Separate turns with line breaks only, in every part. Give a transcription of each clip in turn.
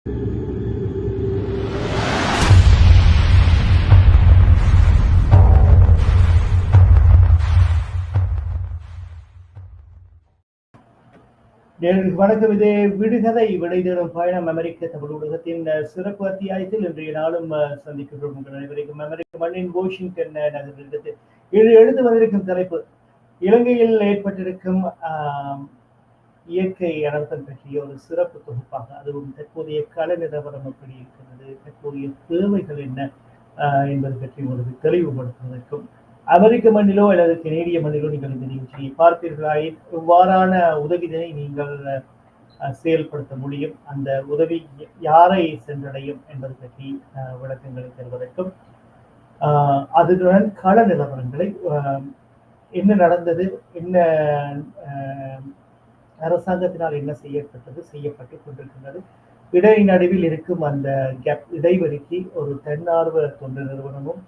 வணக்கம். இது விடுகதை விடை தேடும் பயணம் அமெரிக்க தமிழ் ஊடகத்தின் சிறப்பு அத்தியாயத்தில் இன்றைய நாளும் சந்திக்கின்றோம் உங்கள் அனைவருக்கும். அமெரிக்க மண்ணின் வாஷிங்டன் நகரிலிருந்து எழுந்து வந்திருக்கும் தலைப்பு இலங்கையில் ஏற்பட்டிருக்கும் இயற்கை அனர்த்தம் பற்றிய ஒரு சிறப்பு தொகுப்பாக, அதுவும் தற்போதைய கள நிலவரம் எப்படி இருக்கிறது, தற்போதைய தேவைகள் என்ன என்பது பற்றி உங்களுக்கு தெளிவுபடுத்துவதற்கும், அமெரிக்க மண்ணிலோ அல்லது கனேடிய மண்ணிலோ நீங்கள் இந்த நிகழ்ச்சியை பார்ப்பீர்களாயின் இவ்வாறான உதவிகளை நீங்கள் செயல்படுத்த முடியும், அந்த உதவி யாரை சென்றடையும் என்பது பற்றி விளக்கங்களை தருவதற்கும், அதுடன் கள நிலவரங்களை என்ன நடந்தது, என்ன அரசாங்கத்தினால் என்ன செய்யப்பட்டு கொண்டிருக்கின்றது, நடுவில் இருக்கும் அந்த கேப் இடைவெளிக்கு ஒரு தன்னார்வ தொண்டு நிறுவனமும்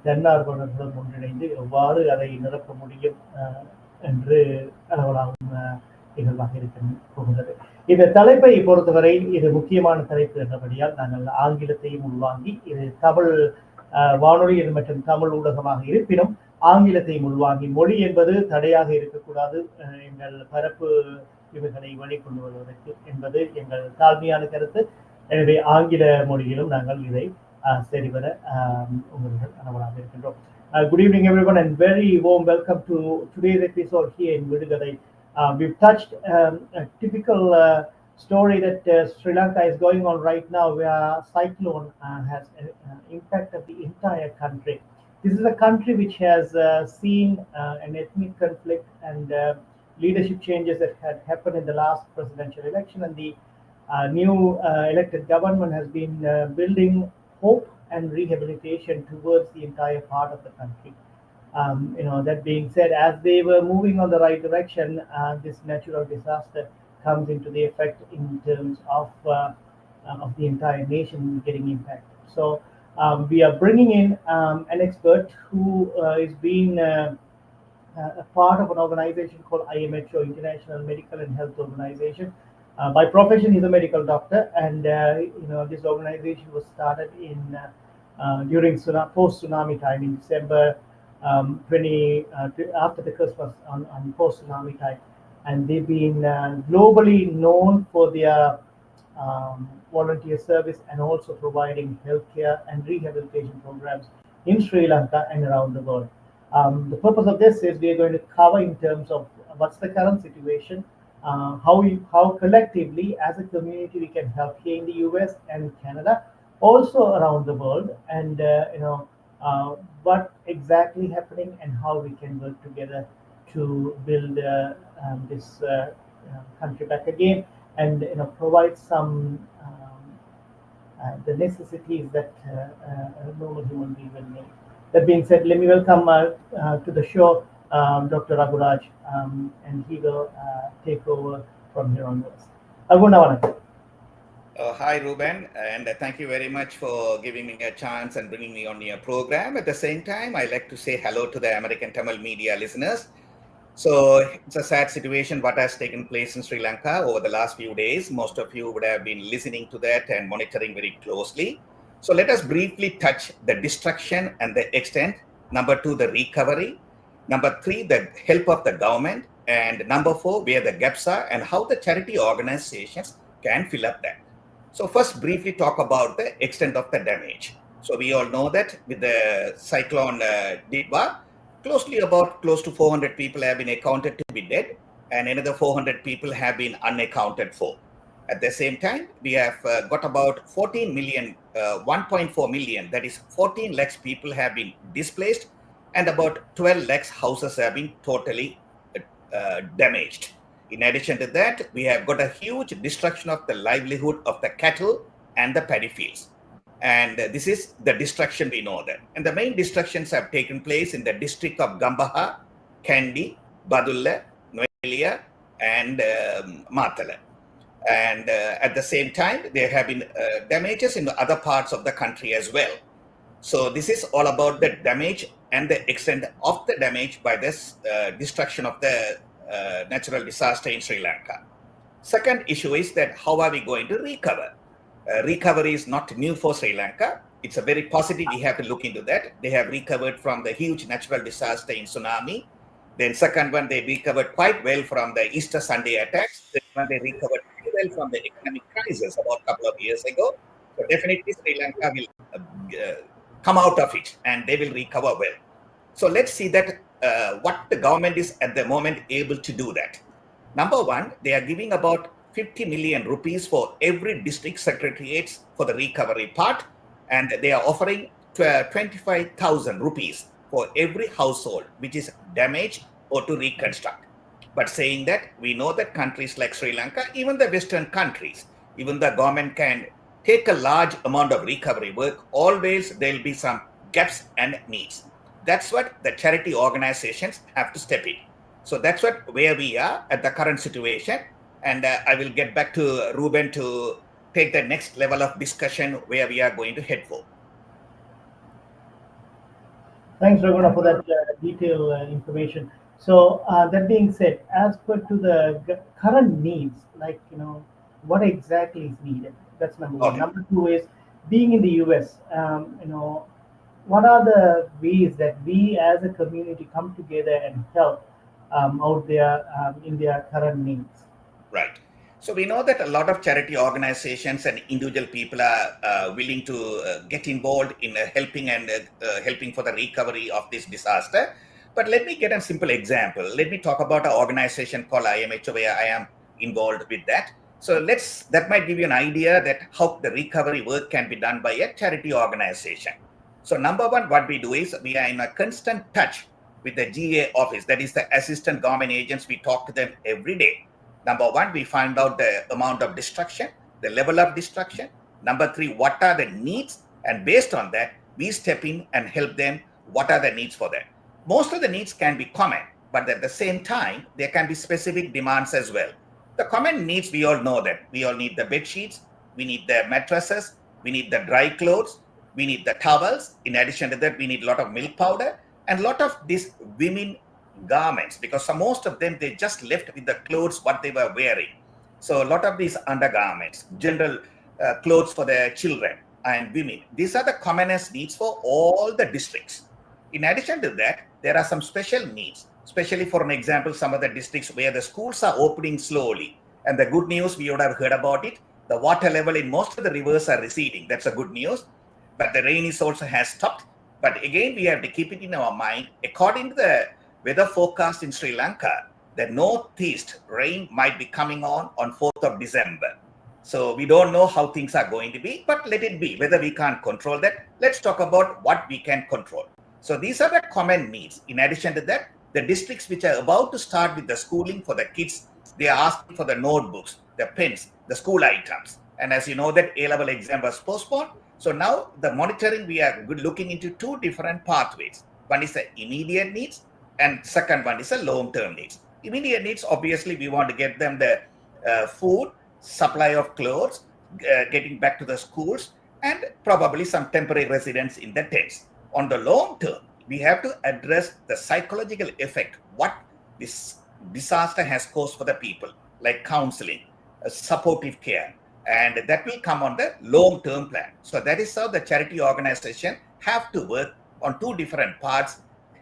தன்னார்வலர்களும் ஒன்றிணைந்து எவ்வாறு அதை நிரப்ப முடியும் என்று அளவலாகும் நிகழ்வாக இருக்க போகின்றது. இந்த தலைப்பை பொறுத்தவரை இது முக்கியமான தலைப்பு என்றபடியால் நாங்கள் ஆங்கிலத்தையும் உள்வாங்கி, இது தமிழ் வானொலி மற்றும் தமிழ் ஊடகமாக இருப்பினும் ஆங்கிலத்தையும் உள்வாங்கி, மொழி என்பது தடையாக இருக்கக்கூடாது எங்கள் பரப்பு இவைகளை வழிகொண்டு வருவதற்கு என்பது எங்கள் தாழ்மையான கருத்து. எனவே ஆங்கில மொழியிலும் நாங்கள் இதை சரிவர உங்களுடன் அனவலாக இருக்கின்றோம். Good evening everyone and very warm welcome to today's episode here in Vidugadai. We've touched a typical story that Sri Lanka is going on right now, where cyclone has impacted the entire country. This is a country which has seen an ethnic conflict and leadership changes that had happened in the last presidential election, and the new elected government has been building hope and rehabilitation towards the entire part of the country. That being said, as they were moving on the right direction, this natural disaster comes into the effect in terms of the entire nation getting impacted. So we are bringing in an expert who is being a part of an organization called IMHO, International Medical and Health Organization. By profession, he's a medical doctor, and this organization was started during post-tsunami time in December 20 after the Christmas on post-tsunami time, and they've been globally known for their volunteer service and also providing healthcare and rehabilitation programs in Sri Lanka and around the world. The purpose of this is we are going to cover in terms of what's the current situation, how collectively as a community we can help here in the US and Canada, also around the world, and what exactly happening and how we can work together to build this country back again, and provide some the necessities that a normal human being will need. That being said, let me welcome to the show Dr. Raguraj, and he will take over from here onwards.
Hi Ruben, and thank you very much for giving me a chance and bringing me on your program. At the same time, I'd like to say hello to the American Tamil media listeners. So it's a sad situation what has taken place in Sri Lanka over the last few days. Most of you would have been listening to that and monitoring very closely. So let us briefly touch the destruction and the extent. Number 2, the recovery. Number 3, the help of the government. And number 4, where the gaps are and how the charity organizations can fill up that. So first, briefly talk about the extent of the damage. So we all know that with the cyclone Ditwah, close to 400 people have been accounted to be dead, and another 400 people have been unaccounted for. At the same time, we have got about 1.4 million, that is 14 lakhs people have been displaced, and about 12 lakhs houses have been totally damaged. In addition to that, we have got a huge destruction of the livelihood of the cattle and the paddy fields. And this is the destruction we know that. And the main destructions have taken place in the district of Gambaha, Kandy, Badulla, Noelia, and Matala. And at the same time, there have been damages in the other parts of the country as well. So this is all about the damage and the extent of the damage by this destruction of the natural disaster in Sri Lanka. Second issue is that how are we going to recover? recovery is not new for Sri Lanka. It's a very positive. We have to look into that. They have recovered from the huge natural disaster in tsunami. Then second one, they recovered quite well from the Easter Sunday attacks. Then one, they recovered very well from the economic crisis about a couple of years ago. So definitely Sri Lanka will come out of it and they will recover well. So let's see that what the government is at the moment able to do that. Number one, they are giving about 50 million rupees for every district secretariats for the recovery part, and they are offering 25,000 rupees for every household which is damaged or to reconstruct. But saying that, we know that countries like Sri Lanka, even the Western countries, even the government can take a large amount of recovery work. Always there will be some gaps and needs. That's what the charity organizations have to step in. So that's where we are at the current situation. And I will get back to Ruben to take the next level of discussion where we are going to head for.
Thanks, Raghunath, for that detailed information. So that being said, as per to the current needs, like, what exactly is needed? That's number one.
Okay.
Number two is, being in the US, what are the ways that we as a community come together and help out there in their current needs?
Right. So we know that a lot of charity organizations and individual people are willing to get involved in helping for the recovery of this disaster. But let me get a simple example. Let me talk about an organization called IMHO, where I am involved with that. So that might give you an idea that how the recovery work can be done by a charity organization. So number one, what we do is we are in a constant touch with the GA office, that is the assistant government agents. We talk to them every day. Number one, we find out the amount of destruction, the level of destruction. Number three, what are the needs? And based on that, we step in and help them. What are the needs for them? Most of the needs can be common, but at the same time, there can be specific demands as well. The common needs, we all know that. We all need the bed sheets, we need the mattresses, we need the dry clothes, we need the towels. In addition to that, we need a lot of milk powder and a lot of these women garments, because most of them, they just left with the clothes what they were wearing. So a lot of these undergarments, general clothes for their children and women, these are the commonest needs for all the districts. In addition to that, there are some special needs, especially for an example, some of the districts where the schools are opening slowly. And the good news, we would have heard about it, the water level in most of the rivers are receding. That's a good news. But the rain is also has stopped. But again, we have to keep it in our mind. According to the weather forecast in Sri Lanka, the northeast rain might be coming on 4th of December. So we don't know how things are going to be, but let it be. Whether we can't control that, let's talk about what we can control. So these are the common needs. In addition to that, the districts which are about to start with the schooling for the kids, they are asking for the notebooks, the pens, the school items. And as you know, that A-level exam was postponed. So now the monitoring, we are looking into two different pathways. One is the immediate needs, and second one is the long-term needs. Immediate needs, obviously, we want to get them the food, supply of clothes, getting back to the schools, and probably some temporary residence in the tents. On the long term, we have to address the psychological effect, what this disaster has caused for the people, like counseling, supportive care, and that will come on the long-term plan. So that is how the charity organization have to work on two different parts,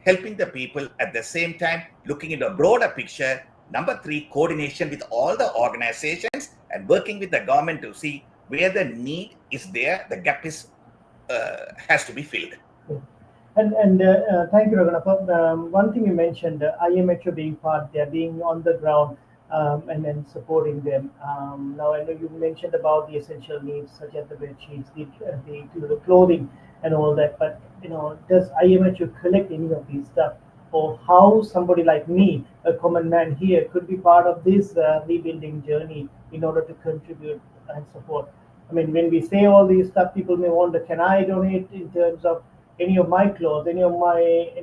helping the people at the same time, looking at a broader picture. Number three, coordination with all the organizations and working with the government to see where the need is there, the gap is has to be filled.
And thank you, Raghunath. One thing you mentioned, IMHO being part, they're being on the ground and then supporting them. Now, I know you mentioned about the essential needs such as the bed sheets, the clothing, and all that. But does IMHO collect any of these stuff, or how somebody like me, a common man here, could be part of this rebuilding journey in order to contribute and support? I mean, when we say all these stuff, people may wonder, can I donate in terms of any of my clothes, any of my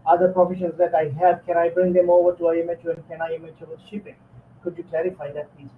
other provisions that I have? Can I bring them over to IMHO, and can IMHO ship it? Could you clarify that, please?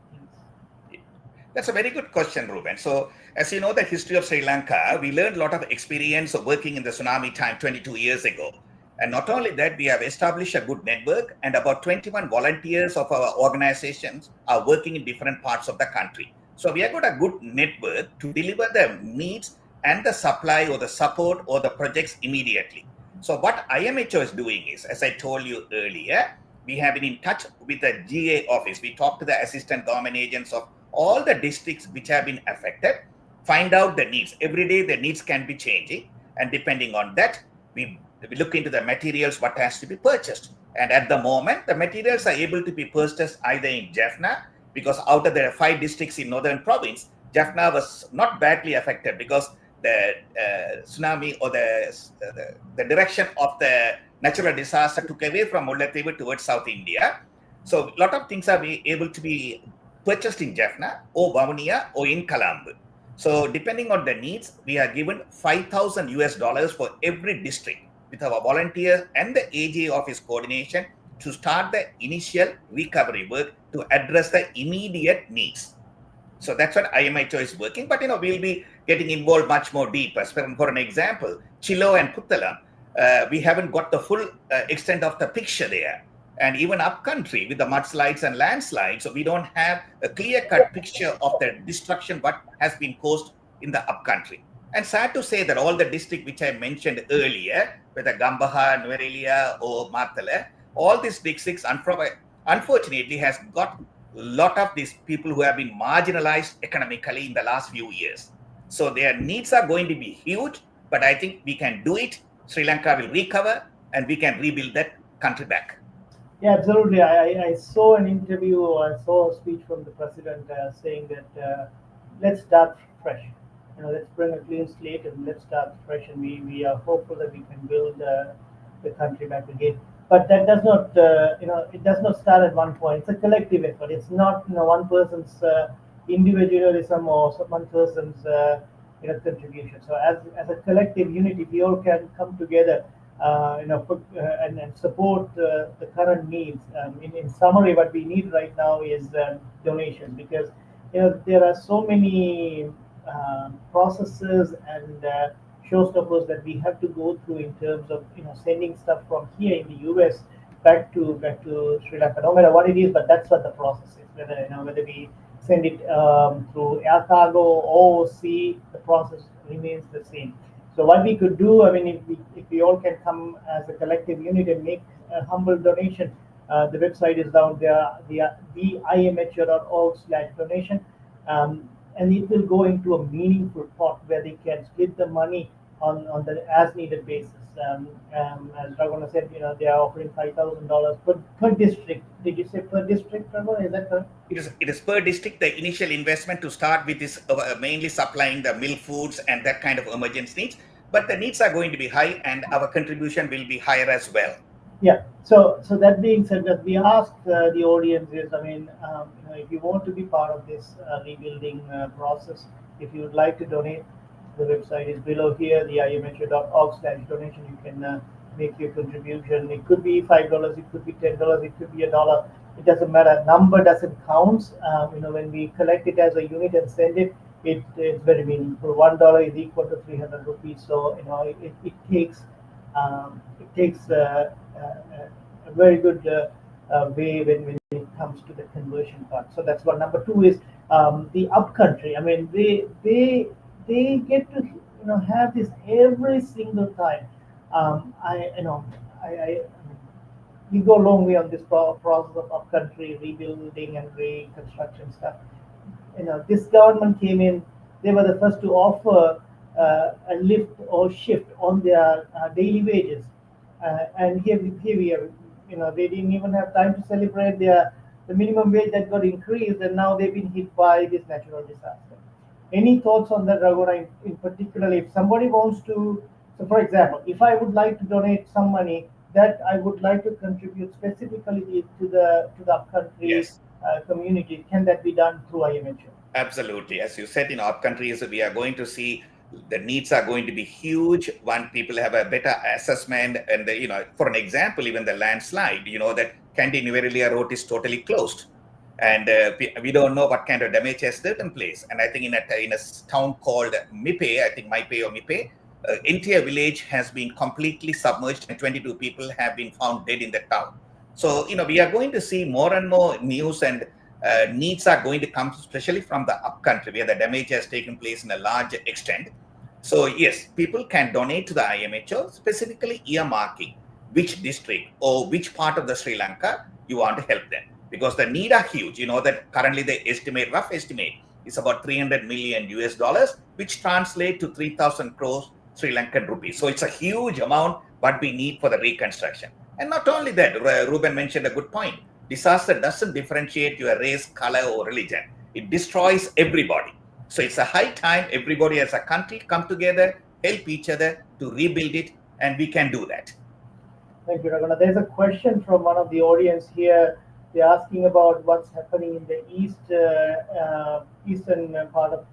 That's a very good question, Ruben. So, as you know, the history of Sri Lanka, we learned a lot of experience of working in the tsunami time 22 years ago. And not only that, we have established a good network, and about 21 volunteers of our organizations are working in different parts of the country. So we have got a good network to deliver the needs and the supply or the support or the projects immediately. So what IMHO is doing is, as I told you earlier, we have been in touch with the GA office. We talked to the assistant government agents of all the districts which have been affected, find out the needs. Every day the needs can be changing, and depending on that, we look into the materials, what has to be purchased. And at the moment, the materials are able to be purchased either in Jaffna, because out of the 5 districts in northern province, Jaffna was not badly affected because the tsunami or the direction of the natural disaster took away from Mullaitivu towards South India. So a lot of things are able to be purchased in Jaffna or Vavuniya or in Colombo. So depending on the needs, we are given $5,000 for every district with our volunteers and the AGA office coordination to start the initial recovery work to address the immediate needs. So that's what IMHO is working, but we'll be getting involved much more deeper. For an example, Chilo and Puttalam, we haven't got the full extent of the picture there. And even upcountry with the mudslides and landslides, so we don't have a clear-cut picture of the destruction what has been caused in the upcountry. And sad to say that all the districts which I mentioned earlier, whether Gambaha, Nuerelia or Matala, all these districts unfortunately has got a lot of these people who have been marginalized economically in the last few years. So their needs are going to be huge, but I think we can do it. Sri Lanka will recover and we can rebuild that country back.
Yeah, absolutely. I saw an interview, I saw a speech from the president saying that let's start fresh. Let's bring a clean slate and let's start fresh. And we are hopeful that we can build the country back again. But that does not, it does not start at one point. It's a collective effort. It's not, one person's individualism or one person's, contribution. So as a collective unit, if we all can come together, and support the current needs. In summary, what we need right now is donations, because there are so many processes and showstoppers that we have to go through in terms of sending stuff from here in the US back to Sri Lanka. No matter what it is, but that's what the process is. Whether we send it through air cargo or sea, the process remains the same. So what we could do, if we all can come as a collective unit and make a humble donation, the website is down there, the imho.org/donation, and it will go into a meaningful pot where they can split the money on the as needed basis. As Raghunath said, they are offering $5,000 per district. Did you say per district, Raghunath? Is that correct?
It is per district. The initial investment to start with is mainly supplying the milk foods and that kind of emergency needs. But the needs are going to be high, and our contribution will be higher as well.
Yeah. So that being said, that we ask the audiences, if you want to be part of this rebuilding process, if you would like to donate, the website is below here, the imho.org/donation. You can make your contribution. It could be $5, it could be $10, it could be $1. It doesn't matter. Number doesn't count. When we collect it as a unit and send it, it's very meaningful. $1 is equal to 300 rupees. So it takes a very good way when it comes to the conversion part. So that's one. Number two is the upcountry. They get to have this every single time. We go a long way on this process of upcountry rebuilding and reconstruction stuff. This government came in, they were the first to offer a lift or shift on their daily wages. And here we are, they didn't even have time to celebrate the minimum wage that got increased, and now they've been hit by this natural disaster. Any thoughts on that, Raghunath, in particular? If somebody wants to, so for example, if I would like to donate some money that I would like to contribute specifically to the upcountry
Yes.
Community, can that be done through IMHO?
Absolutely. As you said, in upcountries, we are going to see the needs are going to be huge. One, people have a better assessment, and for an example, even the landslide, that Kandy Nuerelia road is totally closed, and we don't know what kind of damage has taken place. And I think in a town called Mipe, I think Maipe or Mipe, entire village has been completely submerged, and 22 people have been found dead in the town. So we are going to see more and more news and needs are going to come, especially from the upcountry where the damage has taken place in a large extent. So yes, people can donate to the IMHO, specifically earmarking which district or which part of the Sri Lanka you want to help them, because the need are huge. You know that currently the rough estimate is about 300 million US dollars, which translate to 3,000 crores Sri Lankan rupees. So it's a huge amount what we need for the reconstruction. And not only that, Ruben mentioned a good point. Disaster doesn't differentiate your race, color, or religion. It destroys everybody. So it's a high time everybody as a country come together, help each other to rebuild it, and we can do that.
Thank you, Raghunath. There's a question from one of the audience here. They're asking about what's happening in the eastern part of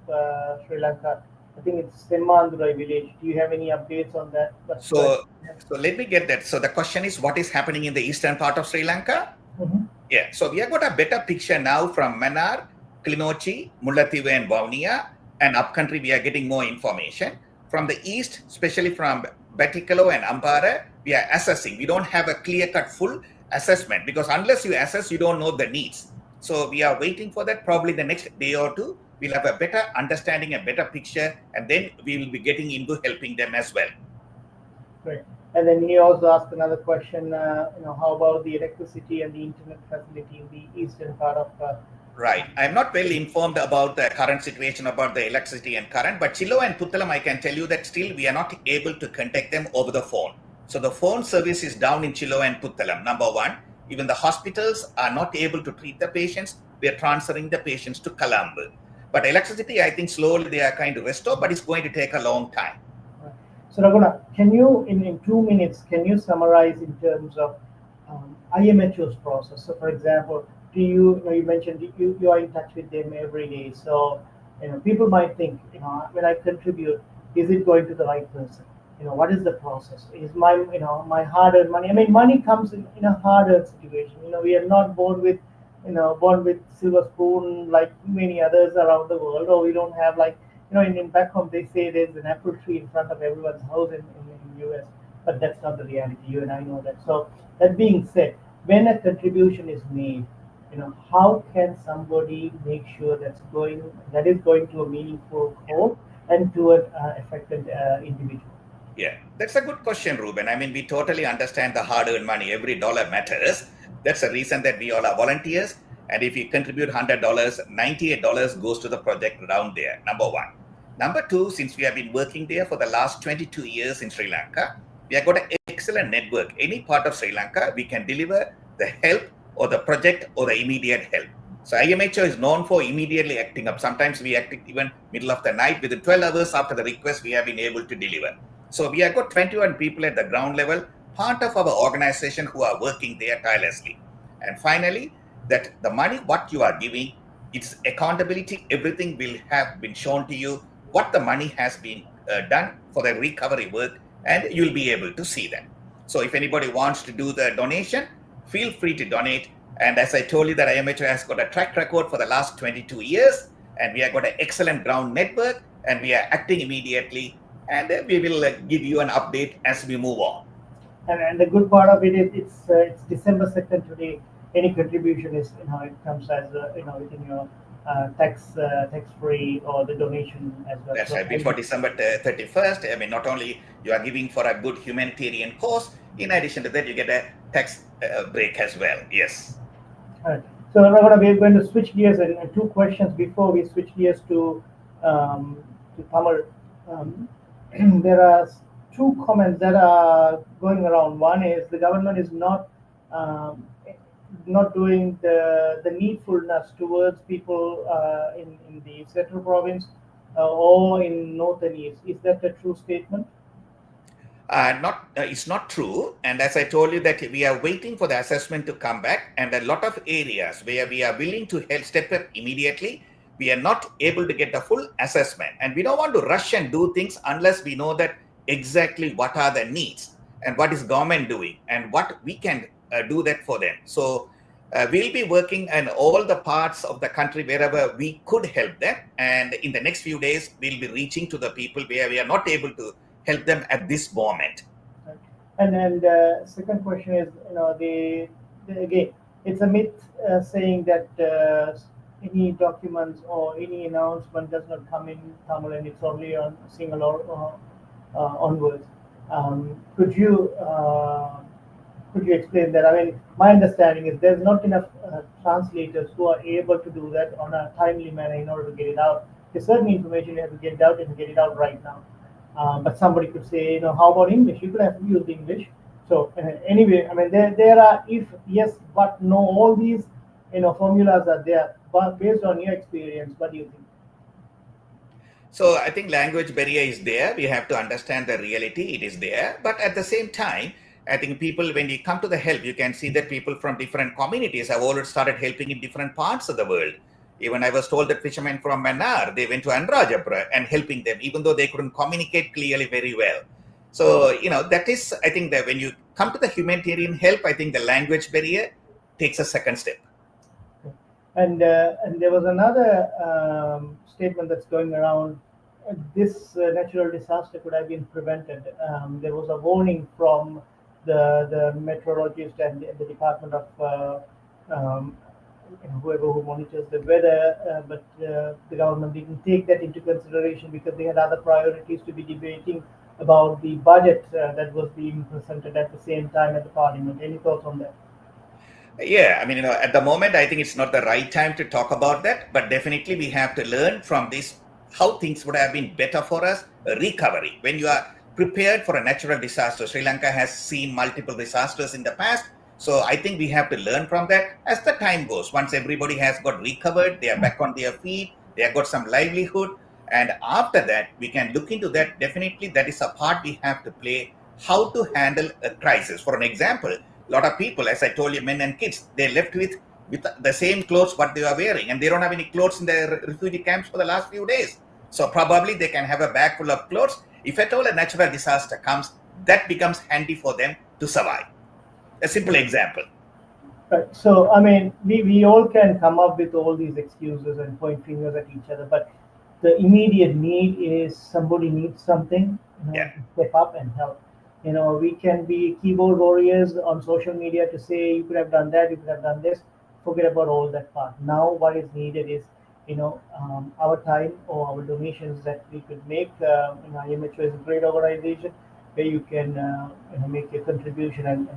Sri Lanka. I think it's Semmandurai village. Do you have any updates on that?
So let me get that. So the question is, what is happening in the eastern part of Sri Lanka?
Mm-hmm.
Yeah. So we have got a better picture now from Mannar, Kilinochchi, Mullaitivu, and Vavuniya, and upcountry. We are getting more information from the east, especially from Batticaloa and Ampara. We are assessing. We don't have a clear-cut full assessment, because unless you assess, you don't know the needs. So we are waiting for that. Probably the next day or two, we'll have a better understanding, a better picture, and then we will be getting into helping them as well.
Great. And then he also asked another question. How about the electricity and the internet facility in the eastern part of?
Right. I'm not well informed about the current situation about the electricity and current, but Chilo and Puttalam, I can tell you that still we are not able to contact them over the phone. So the phone service is down in Chilo and Puttalam, number one. Even the hospitals are not able to treat the patients. We are transferring the patients to Colombo. But electricity, I think slowly they are kind of restore, but it's going to take a long time.
So Raghunath, can you, in 2 minutes, can you summarize in terms of IMHO's process? So for example, you mentioned you are in touch with them every day. So people might think, when I contribute, is it going to the right person? What is the process? Is my my hard-earned money? I mean, money comes in a hard-earned situation. We are not born with silver spoon like many others around the world, or we don't have like in back home they say there's an apple tree in front of everyone's house in US, but that's not the reality. You and I know that. So that being said, when a contribution is made, how can somebody make sure that is going to a meaningful cause and to an affected individual?
Yeah, that's a good question, Ruben. I mean, we totally understand the hard-earned money. Every dollar matters. That's the reason that we all are volunteers. And if you contribute $100, $98 goes to the project around there, number one. Number two, since we have been working there for the last 22 years in Sri Lanka, we have got an excellent network. Any part of Sri Lanka, we can deliver the help or the project or the immediate help. So IMHO is known for immediately acting up. Sometimes we act even middle of the night. Within 12 hours after the request, we have been able to deliver. So we have got 21 people at the ground level, part of our organization who are working there tirelessly. And finally, that the money what you are giving, it's accountability. Everything will have been shown to you, what the money has been done for the recovery work, and you'll be able to see that. So if anybody wants to do the donation, feel free to donate. And as I told you, that IMHO has got a track record for the last 22 years, and we have got an excellent ground network, and we are acting immediately. And we will give you an update as we move on.
And the good part of it is it's December 2nd today. Any contribution is it comes as within your tax free or the donation as well.
That's right. Before December 31st, I mean, not only you are giving for a good humanitarian cause, in addition to that, you get a tax break as well. Yes.
All right. So we're going to switch gears and two questions before we switch gears to Tamil. There are two comments that are going around. One is the government is not doing the needfulness towards people in the central province or in north and east. Is that a true statement?
It's not true. And as I told you that we are waiting for the assessment to come back, and a lot of areas where we are willing to help step up immediately, we are not able to get the full assessment. And we don't want to rush and do things unless we know that exactly what are the needs and what is government doing and what we can do that for them. So we'll be working in all the parts of the country wherever we could help them. And in the next few days, we'll be reaching to the people where we are not able to help them at this moment.
And then second question is, again, it's a myth saying that any documents or any announcement does not come in Tamil and it's only on single or onwards. Could you explain that? I mean, my understanding is there's not enough translators who are able to do that on a timely manner in order to get it out. There's certain information you have to get it out and get it out right now. But somebody could say, how about English? You could have used English. So anyway, I mean, there are if yes, but no, all these formulas are there. But based on your experience, what do you think?
So I think language barrier is there. We have to understand the reality. It is there. But at the same time, I think people, when you come to the help, you can see that people from different communities have already started helping in different parts of the world. Even I was told that fishermen from Mannar, they went to Anrajapura and helping them, even though they couldn't communicate clearly very well. So, that is, I think that when you come to the humanitarian help, I think the language barrier takes a second step.
And there was another statement that's going around. This natural disaster could have been prevented. There was a warning from the meteorologist and the Department of whoever who monitors the weather, but the government didn't take that into consideration because they had other priorities to be debating about the budget that was being presented at the same time at the parliament. Any thoughts on that?
Yeah, I mean, at the moment, I think it's not the right time to talk about that, but definitely we have to learn from this how things would have been better for us, recovery. When you are prepared for a natural disaster, Sri Lanka has seen multiple disasters in the past. So I think we have to learn from that as the time goes. Once everybody has got recovered, they are back on their feet, they have got some livelihood. And after that, we can look into that. Definitely, that is a part we have to play, how to handle a crisis. For an example, a lot of people, as I told you, men and kids, they left with the same clothes what they are wearing, and they don't have any clothes in their refugee camps for the last few days. So probably they can have a bag full of clothes. If at all a natural disaster comes, that becomes handy for them to survive. A simple example.
Right. So, I mean, we all can come up with all these excuses and point fingers at each other, but the immediate need is somebody needs something,
Yeah.
step up and help. We can be keyboard warriors on social media to say you could have done that, you could have done this. Forget about all that part. Now, what is needed is our time or our donations that we could make. IMHO is a great organization where you can make a contribution, and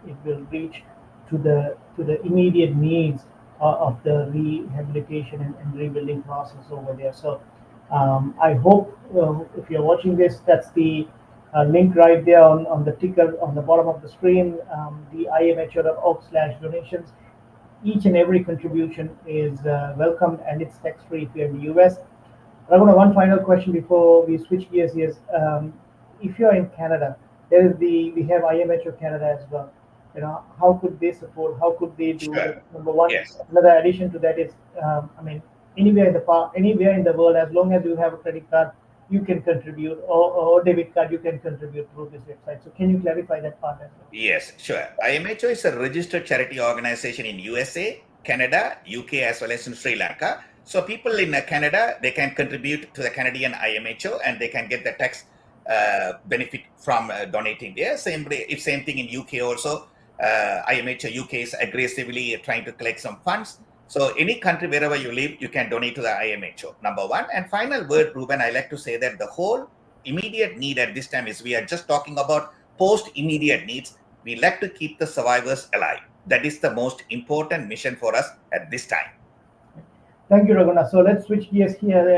it will reach to the immediate needs of the rehabilitation and rebuilding process over there. So I hope if you're watching this, that's the link right there on the ticker on the bottom of the screen, the imho.org/donations. Each and every contribution is welcome, and it's tax-free if you're in the US. Raguna, one final question before we switch gears here is, if you're in Canada, we have IMHO Canada as well. How could they support? How could they do
Sure.
it? Number one.
Yes.
Another addition to that is, anywhere in the world, as long as you have a credit card, you can contribute, or debit card, you can contribute through this website. So can you clarify that part as well?
Yes, sure. IMHO is a registered charity organization in USA, Canada, UK, as well as in Sri Lanka. So people in Canada, they can contribute to the Canadian IMHO and they can get the tax benefit from donating there. Same thing in UK also. IMHO UK is aggressively trying to collect some funds. So any country, wherever you live, you can donate to the IMHO, number one. And final word, Ruben, I like to say that the whole immediate need at this time is we are just talking about post-immediate needs. We like to keep the survivors alive. That is the most important mission for us at this time.
Thank you, Raguna. So let's switch gears here.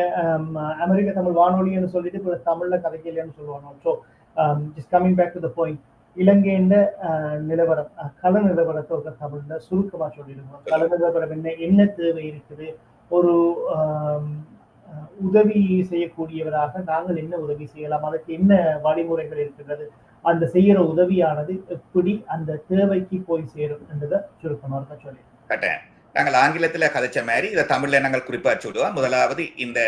America Tamil Vanoli and சொல்லிட்டு இப்போ தமிழ்ல கதைக்கலைன்னு சொல்லுவாங்க. So just coming back to the point, இலங்கையின் நிலவரம், கள நிலவரத்தை ஒரு தமிழ்ல சுருக்கமா சொல்லிடுவோம். கள நிலவரம் என்ன தேவை இருக்குது, ஒரு உதவி செய்யக்கூடியவராக நாங்கள் என்ன உதவி செய்யலாம், அதுக்கு என்ன வழிமுறைகள் இருக்கிறது, அந்த செய்யற உதவியானது எப்படி அந்த தேவைக்கு போய் சேரும் என்றதை சுருக்கமா சொல்லி
நாங்கள் ஆங்கிலத்தில் கதைச்ச மாதிரி இதை தமிழ்ல நாங்கள் குறிப்பா சொல்லுவோம். முதலாவது இந்த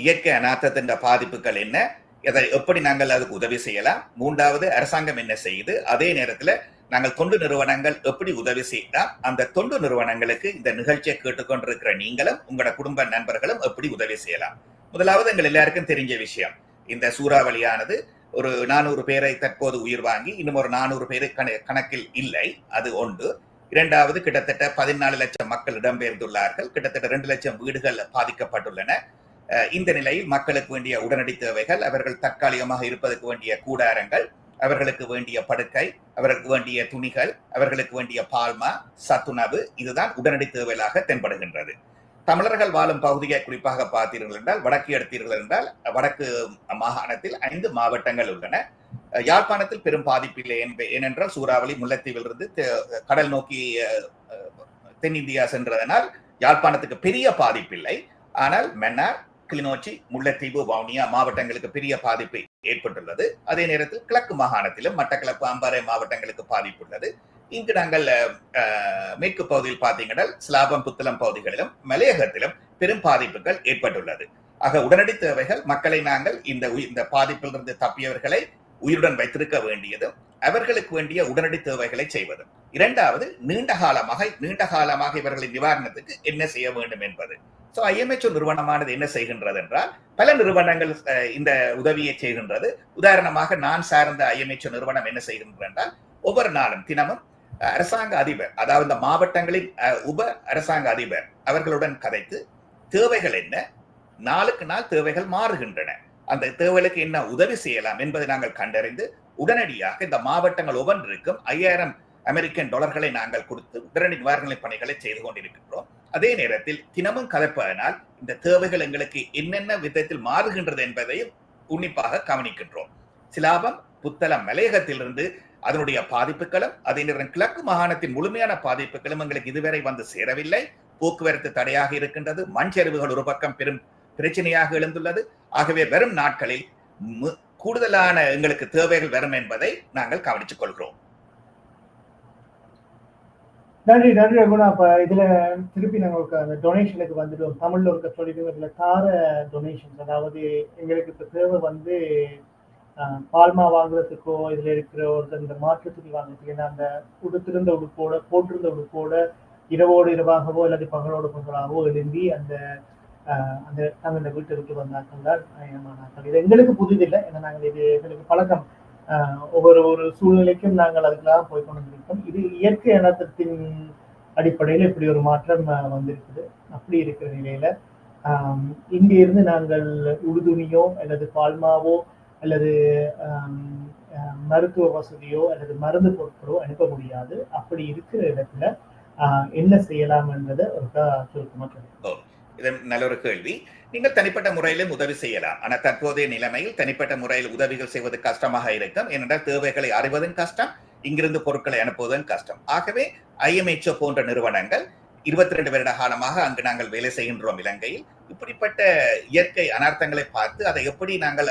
இயற்கை அனார்த்தத்தின் பாதிப்புகள் என்ன, அதை எப்படி நாங்கள் அதுக்கு உதவி செய்யலாம். மூன்றாவது அரசாங்கம் என்ன செய்யுது, அதே நேரத்தில் நாங்கள் தொண்டு நிறுவனங்கள் எப்படி உதவி செய்யலாம், அந்த தொண்டு நிறுவனங்களுக்கு இந்த நிகழ்ச்சியை கேட்டுக்கொண்டிருக்கிற நீங்களும் உங்களோட குடும்ப நண்பர்களும் எப்படி உதவி செய்யலாம். முதலாவது எங்கள் எல்லாருக்கும் தெரிஞ்ச விஷயம், இந்த சூறாவளியானது ஒரு 400 பேரை தற்போது உயிர் வாங்கி இன்னும் ஒரு 400 பேரு கணக்கில் இல்லை, அது ஒன்று. இரண்டாவது கிட்டத்தட்ட 14 லட்சம் மக்கள் இடம்பெயர்ந்துள்ளார்கள். கிட்டத்தட்ட 2 லட்சம் வீடுகள் பாதிக்கப்பட்டுள்ளன. இந்த நிலையில் மக்களுக்கு வேண்டிய உடனடி தேவைகள், அவர்கள் தற்காலிகமாக இருப்பதற்கு வேண்டிய கூடாரங்கள், அவர்களுக்கு வேண்டிய படுக்கை, அவர்களுக்கு வேண்டிய துணிகள், அவர்களுக்கு வேண்டிய பால்மா, சத்துணவு, இதுதான் உடனடி தேவைகளாக தென்படுகின்றது. தமிழர்கள் வாழும் பகுதியை குறிப்பாக பார்த்தீர்கள் என்றால், வடக்கு எடுத்தீர்கள் என்றால், வடக்கு மாகாணத்தில் 5 மாவட்டங்கள் உள்ளன. யாழ்ப்பாணத்தில் பெரும் பாதிப்பில்லை ஏனென்றால் சூறாவளி முல்லைத்தீவிலிருந்து கடல் நோக்கி தென்னிந்தியா சென்றதனால் யாழ்ப்பாணத்துக்கு பெரிய பாதிப்பில்லை. ஆனால் மன்னார், கிளிநொச்சி, முல்லைத்தீவு, வவுனியா மாவட்டங்களுக்கு பெரிய பாதிப்பு ஏற்பட்டுள்ளது. அதே நேரத்தில் கிழக்கு மாகாணத்திலும் மட்டக்களப்பு, அம்பாறை மாவட்டங்களுக்கு பாதிப்பு உள்ளது. இங்கு நாங்கள் மேற்கு பகுதியில் பார்த்தீங்கன்னா சிலாபம், புத்தளம் பகுதிகளிலும் மலையகத்திலும் பெரும் பாதிப்புகள் ஏற்பட்டுள்ளது. ஆக உடனடி தேவைகள் மக்களை நாங்கள் இந்த பாதிப்பிலிருந்து தப்பியவர்களை உயிருடன் வைத்திருக்க வேண்டியதும், அவர்களுக்கு வேண்டிய உடனடி தேவைகளை செய்வதும். இரண்டாவது, நீண்ட காலமாக இவர்களின் நிவாரணத்துக்கு என்ன செய்ய வேண்டும் என்பது. IMHO நிறுவனமானது என்ன செய்கின்றது என்றால், பல நிறுவனங்கள் இந்த உதவியை செய்கின்றது. உதாரணமாக நான் சார்ந்த IMHO நிறுவனம் என்ன செய்கின்றது என்றால், ஒவ்வொரு நாளும் தினமும் அரசாங்க அதிபர், அதாவது இந்த மாவட்டங்களின் உப அரசாங்க அதிபர் அவர்களுடன் கதைத்து தேவைகள் என்ன, நாளுக்கு நாள் தேவைகள் மாறுகின்றன, அந்த தேவைகளுக்கு என்ன உதவி செய்யலாம் என்பதை நாங்கள் கண்டறிந்து உடனடியாக இந்த மாவட்டங்கள் ஒவ்வொன்றிற்கும் $5,000 நாங்கள் கொடுத்து உடனடி நிவாரண பணிகளை செய்து கொண்டிருக்கின்றோம். அதே நேரத்தில் தினமும் கதைப்பதனால் இந்த தேவைகள் எங்களுக்கு என்னென்ன விதத்தில் மாறுகின்றது என்பதையும் உன்னிப்பாக கவனிக்கின்றோம். சிலாபம், புத்தளம் மலையகத்திலிருந்து அதனுடைய பாதிப்புகளும், அதே நேரம் கிழக்கு மாகாணத்தின் முழுமையான பாதிப்புகளும் எங்களுக்கு இதுவரை வந்து சேரவில்லை. போக்குவரத்து தடையாக இருக்கின்றது. மண் சரிவுகள் ஒரு பக்கம் பெரும் பிரச்சனையாக எழுந்துள்ளது. ஆகவே வரும் நாட்களில் கூடுதலான எங்களுக்கு தேவைகள் வரும் என்பதை நாங்கள் கவனித்துக் கொள்கிறோம்.
நன்றி ரகுணா. அப்ப இதுல திருப்பி நாங்களுக்கு அந்த டொனேஷனுக்கு வந்துடுவோம். தமிழ்ல இருக்க சொல்லிட்டு இதுல தார டொனேஷன்ஸ், அதாவது எங்களுக்கு இப்ப தேவை வந்து பால்மா வாங்குறதுக்கோ, இதுல இருக்கிற ஒரு இந்த மாற்றுத்துணி வாங்குறதுக்கு, ஏன்னா அந்த உடுத்திருந்த உடுப்போட போட்டிருந்த உடுப்போட இரவோடு இரவாகவோ அல்லது பகலோடு பகலாகவோ எழும்பி அந்த நாங்கள் இந்த வீட்டை விட்டு வந்தாக்கள் தான் ஏமானாக்கள். இது எங்களுக்கு புதிதில்லை, ஏன்னா நாங்கள் இது எங்களுக்கு பழக்கம். ஒவ்வொரு சூழ்நிலைக்கும் நாங்கள் அதுக்கெல்லாம் போய் கொண்டு வந்திருக்கோம். இது இயற்கை இனத்தின் அடிப்படையில் இப்படி ஒரு மாற்றம் வந்திருக்குது. அப்படி இருக்கிற நிலையில இங்கிருந்து நாங்கள் உடுதுணியோ அல்லது பால்மாவோ அல்லது மருத்துவ வசதியோ அல்லது மருந்து பொருட்களோ அனுப்ப முடியாது. அப்படி இருக்கிற இடத்துல என்ன செய்யலாம் என்றதை ஒரு சுருக்கமாக.
இது நல்ல ஒரு கேள்வி. நீங்கள் தனிப்பட்ட முறையிலும் உதவி செய்யலாம். ஆனால் தற்போதைய நிலைமையில் தனிப்பட்ட முறையில் உதவிகள் செய்வது கஷ்டமாக இருக்கும். ஏனென்றால் தேவைகளை அறிவதும் கஷ்டம், இங்கிருந்து பொருட்களை அனுப்புவதும் கஷ்டம். ஆகவே IMHO போன்ற நிறுவனங்கள் 22 வருட காலமாக அங்கு நாங்கள் வேலை செய்கின்றோம் இலங்கையில். இப்படிப்பட்ட இயற்கை அனர்த்தங்களை பார்த்து அதை எப்படி நாங்கள்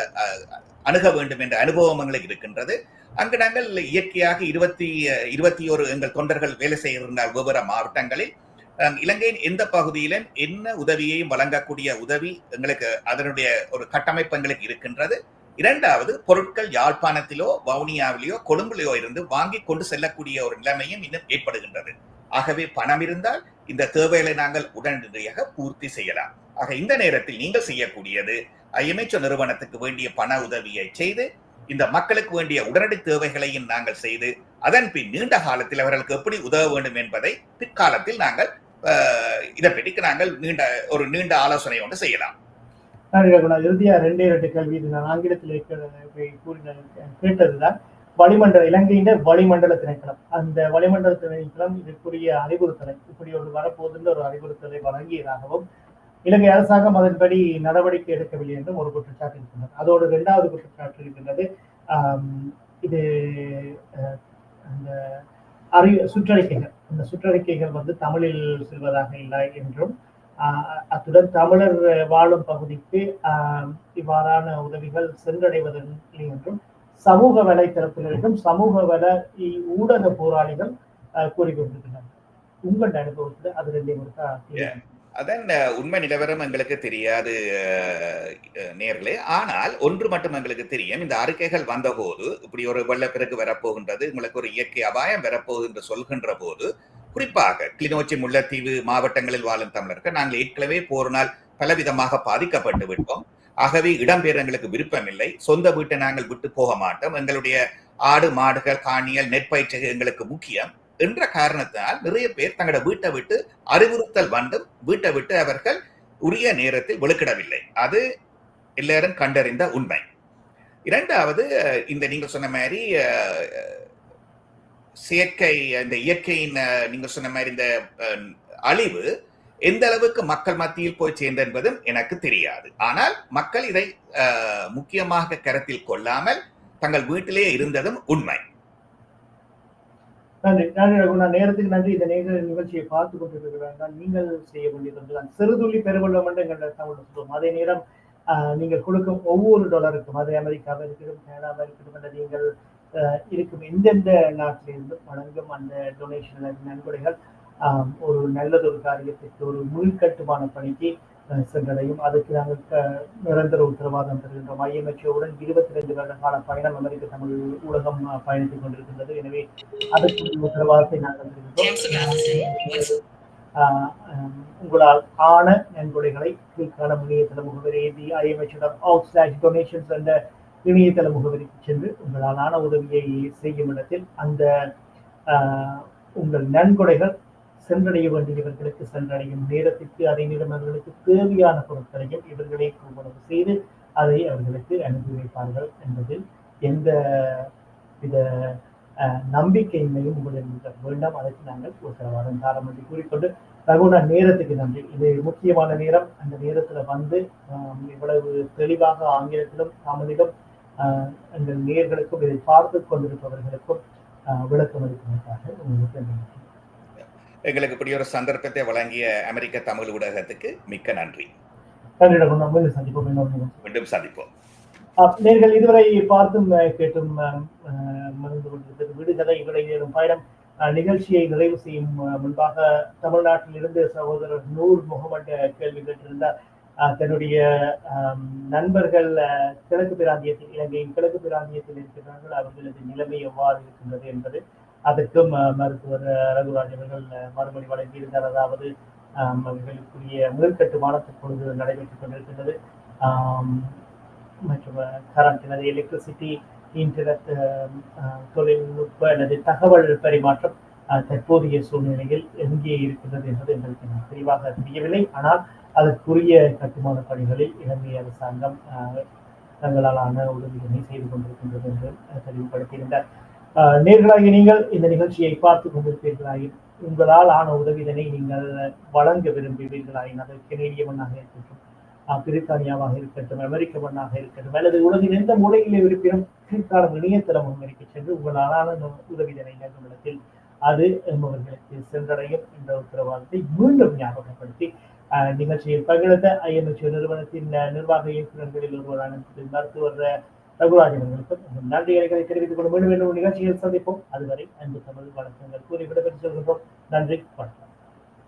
அணுக வேண்டும் என்ற அனுபவம் எங்களுக்கு இருக்கின்றது. அங்கு நாங்கள் இயற்கையாக 21 எங்கள் தொண்டர்கள் வேலை செய்கின்றால் வெவ்வேறு மாவட்டங்களில் இலங்கையின் எந்த பகுதியிலும் என்ன உதவியையும் வழங்கக்கூடிய உதவி எங்களுக்கு அதனுடைய ஒரு கட்டமைப்பு எங்களுக்கு இருக்கின்றது. இரண்டாவது, பொருட்கள் யாழ்ப்பாணத்திலோ வவுனியாவிலேயோ கொழும்பிலேயோ இருந்து வாங்கி கொண்டு செல்லக்கூடிய ஒரு நிலைமையும் இன்னும் ஏற்படுகின்றது. ஆகவே பணம் இருந்தால் இந்த தேவைகளை நாங்கள் உடனடியாக பூர்த்தி செய்யலாம். ஆக இந்த நேரத்தில் நீங்கள் செய்யக்கூடியது IMHO நிறுவனத்துக்கு வேண்டிய பண உதவியை செய்து, இந்த மக்களுக்கு வேண்டிய உடனடி தேவைகளையும் நாங்கள் செய்து, அதன் பின் நீண்ட காலத்தில் அவர்களுக்கு எப்படி உதவ வேண்டும் என்பதை பிற்காலத்தில் நாங்கள் இதை பற்றி நாங்கள் நீண்ட ஆலோசனை ஒன்று செய்யலாம்.
இறுதியா 2 கேள்வி. நான் ஆங்கிலத்தில் கேட்டதுதான் இலங்கையின் வளிமண்டல திணைக்களம். அந்த வளிமண்டல திணைக்களம் இதற்குரிய அறிவுறுத்தலை, இப்படி ஒரு வரப்போதுன்ற ஒரு அறிவுறுத்தலை வழங்கியதாகவும் இலங்கை அரசாங்கம் அதன்படி நடவடிக்கை எடுக்கவில்லை என்றும் ஒரு குற்றச்சாட்டு இருக்கின்றது. அதோடு 2வது குற்றச்சாட்டு இருக்கின்றது, இது அந்த சுற்றறிக்கைகள், அந்த சுற்றறிக்கைகள் வந்து தமிழில் செல்வதாக இல்லை என்றும், அத்துடன் தமிழர் வாழும் பகுதிக்கு இவ்வாறான உதவிகள் சென்றடைவதில்லை என்றும் சமூக வலைத்தளத்தினரும் சமூக வலை ஊடக போராளிகள் கூறிக்கொண்டிருக்கிறார்கள். உங்கள் அனுபவத்தில் அது 2
அதன் உண்மை நிலவரம் எங்களுக்கு தெரியாது நேர்களே. ஆனால் ஒன்று மட்டும் எங்களுக்கு தெரியும், இந்த அறிக்கைகள் வந்தபோது இப்படி ஒரு வெள்ளப்பெருக்கு வரப்போகின்றது, உங்களுக்கு ஒரு இயற்கை அபாயம் வரப்போகுது என்று சொல்கின்ற போது, குறிப்பாக கிளிநொச்சி, முல்லைத்தீவு மாவட்டங்களில் வாழும் தமிழர்கள் நாங்கள் ஏற்கனவே போரினால் பலவிதமாக பாதிக்கப்பட்டு விட்டோம். ஆகவே இடம்பெயர எங்களுக்கு விருப்பம் இல்லை. சொந்த வீட்டை நாங்கள் விட்டு போக மாட்டோம். எங்களுடைய ஆடு மாடுகள், காணிகள், நெற்பயிற்சிகள் எங்களுக்கு முக்கியம். என்ற காரணத்தால் நிறைய பேர் தங்களோட வீட்டை விட்டு அறிவுறுத்தல் வந்தும் வீட்டை விட்டு அவர்கள் உரிய நேரத்தில் வெளிக்கிடவில்லை. அது எல்லாரும் கண்டறிந்த உண்மை. இரண்டாவது, இந்த நீங்க சொன்ன மாதிரி செயற்கை இந்த இயற்கையின் நீங்க சொன்ன மாதிரி இந்த அழிவு எந்த அளவுக்கு மக்கள் மத்தியில் போய் சேர்ந்தது என்பதும் எனக்கு தெரியாது. ஆனால் மக்கள் இதை முக்கியமாக கருத்தில் கொள்ளாமல் தங்கள் வீட்டிலே இருந்ததும் உண்மை.
நன்றி நன்றி ரகுணா. நேரத்துக்கு நன்றி. இந்த நிகழ்ச்சியை பார்த்து கொண்டிருக்கிறார்கள். நீங்கள் செய்ய வேண்டியது சிறுதுள்ளி பெருவெள்ளம் என்று எங்கள் தமிழ் சொல்லுவோம். அதே நேரம் நீங்கள் கொடுக்கும் ஒவ்வொரு டாலருக்கும், அது அமெரிக்காவில் இருக்கட்டும், கனடாவில் இருக்கட்டும், அல்லது நீங்கள் இருக்கும் எந்தெந்த நாட்டிலிருந்தும் வழங்கும் அந்த டொனேஷன் நன்கொடைகள் ஒரு நல்லதொரு காரியத்திற்கு, ஒரு மீள்கட்டுமான பணிக்கு சென்றடையும். அதுக்கு நாங்கள் நிரந்தர உத்தரவாதம் தருகின்றோம். IMHOவுடன் 22 வருட கால பயணம் அமெரிக்க தமிழ் ஊடகம் பயணித்துக் கொண்டிருக்கின்றது. எனவே அதற்கு உத்தரவாதத்தை நாங்கள் தருகின்றோம். உங்களால் ஆன நன்கொடைகளை கீழ்காண இணையதள முகவரி IMH.org/donations என்ற இணையதள முகவரிக்கு சென்று உங்களால் ஆன உதவியை செய்யும் இடத்தில் அந்த உங்கள் நன்கொடைகள் சென்றடைய வேண்டியவர்களுக்கு சென்றடையும் நேரத்திற்கு அதே நேரம் அவர்களுக்கு தேவையான பொருட்களையும் இவர்களே கொள்வனவு செய்து அதை அவர்களுக்கு அனுப்பி வைப்பார்கள் என்பதில் எந்த வித நம்பிக்கையின்மையும் உங்களிடம் வேண்டாம். அதற்கு நாங்கள் உத்தரவாதம் தாரம் என்று கூறிக்கொண்டு ரகுணா, நேரத்துக்கு நன்றி. இது முக்கியமான நேரம். அந்த நேரத்துல வந்து இவ்வளவு தெளிவாக ஆங்கிலத்திலும் தமிழிலும் எங்கள் நேயர்களுக்கும் இதை பார்த்து கொண்டிருப்பவர்களுக்கும் விளக்கம் அளிப்பதற்காக உங்களுக்கு நன்றி.
எங்களுக்கு இப்படி ஒரு சந்தர்ப்பத்தை வழங்கிய அமெரிக்க தமிழ் ஊடகத்துக்கு மிக்க நன்றி.
நன்றி ரகுணா. மீண்டும் சந்திப்போம்.
மீண்டும் சந்திப்போம்.
நேர்கள் இதுவரை பார்த்தும் கேட்டும் மறந்து கொண்டிருந்தது விடுதலை விடையேறும் பயணம் நிகழ்ச்சியை நிறைவு செய்யும் முன்பாக தமிழ்நாட்டில் இருந்து சகோதரர் நூர் முகமது கேள்வி கேட்டிருந்தார். தன்னுடைய நண்பர்கள் கிழக்கு பிராந்தியத்தில், இலங்கையின் கிழக்கு பிராந்தியத்தில் இருக்கிறார்கள். அவர்களது நிலைமை எவ்வாறு இருக்கின்றது என்பது அதற்கும் மருத்துவர் ரகுராஜ் அவர்கள் மறுமொழி வழங்கியிருந்தார். அதாவது அவர்களுக்குரிய முதற்கட்டுமானம் தற்பொழுது நடைபெற்றுக் கொண்டிருக்கின்றது. மற்றும் கரண்ட் அல்லது எலக்ட்ரிசிட்டி, இன்டர்நெட், தொழில்நுட்ப அல்லது தகவல் பரிமாற்றம் தற்போதைய சூழ்நிலையில் எங்கே இருக்கின்றது என்பது எங்களுக்கு தெளிவாக தெரியவில்லை. ஆனால் அதற்குரிய கட்டுமான பணிகளில் இலங்கை அரசாங்கம் தங்களாலான உதவிகளை செய்து கொண்டிருக்கின்றது என்று தெளிவுபடுத்தியிருந்தார். நேர்களாகிய நீங்கள் இந்த நிகழ்ச்சியை பார்த்து கொண்டிருப்பீர்களாயின் உங்களால் ஆன உதவிதனை நீங்கள் வழங்க விரும்புவீர்களாயின், அது கெனேடிய மண்ணாக இருக்கட்டும், பிரித்தானியாவாக இருக்கட்டும், அமெரிக்க மண்ணாக இருக்கட்டும், அல்லது உலகின் எந்த மூலையிலே இருப்பினும் கீழ்காலம் இணையதளம் அமெரிக்க சென்று உங்களாலான உதவிதனை நல்கும் இடத்தில் அது என்பவர்களுக்கு சென்றடையும் என்ற உத்தரவாதத்தை மீண்டும் ஞாபகப்படுத்தி நிகழ்ச்சியில் பங்கெடுத்த IMH நிறுவனத்தின் நிர்வாக இயக்குநர்களில் ஒருவரான மருத்துவர் ரகுராஜ் அவர்களுக்கும் நன்றிகளை தெரிவித்துக் கொண்டு மீண்டும் நிகழ்ச்சியில் சந்திப்போம். அதுவரை அன்பு தமிழ் வணக்கங்கள் கூறி விடைபெற்று செல்கின்றோம். நன்றி, வணக்கம்.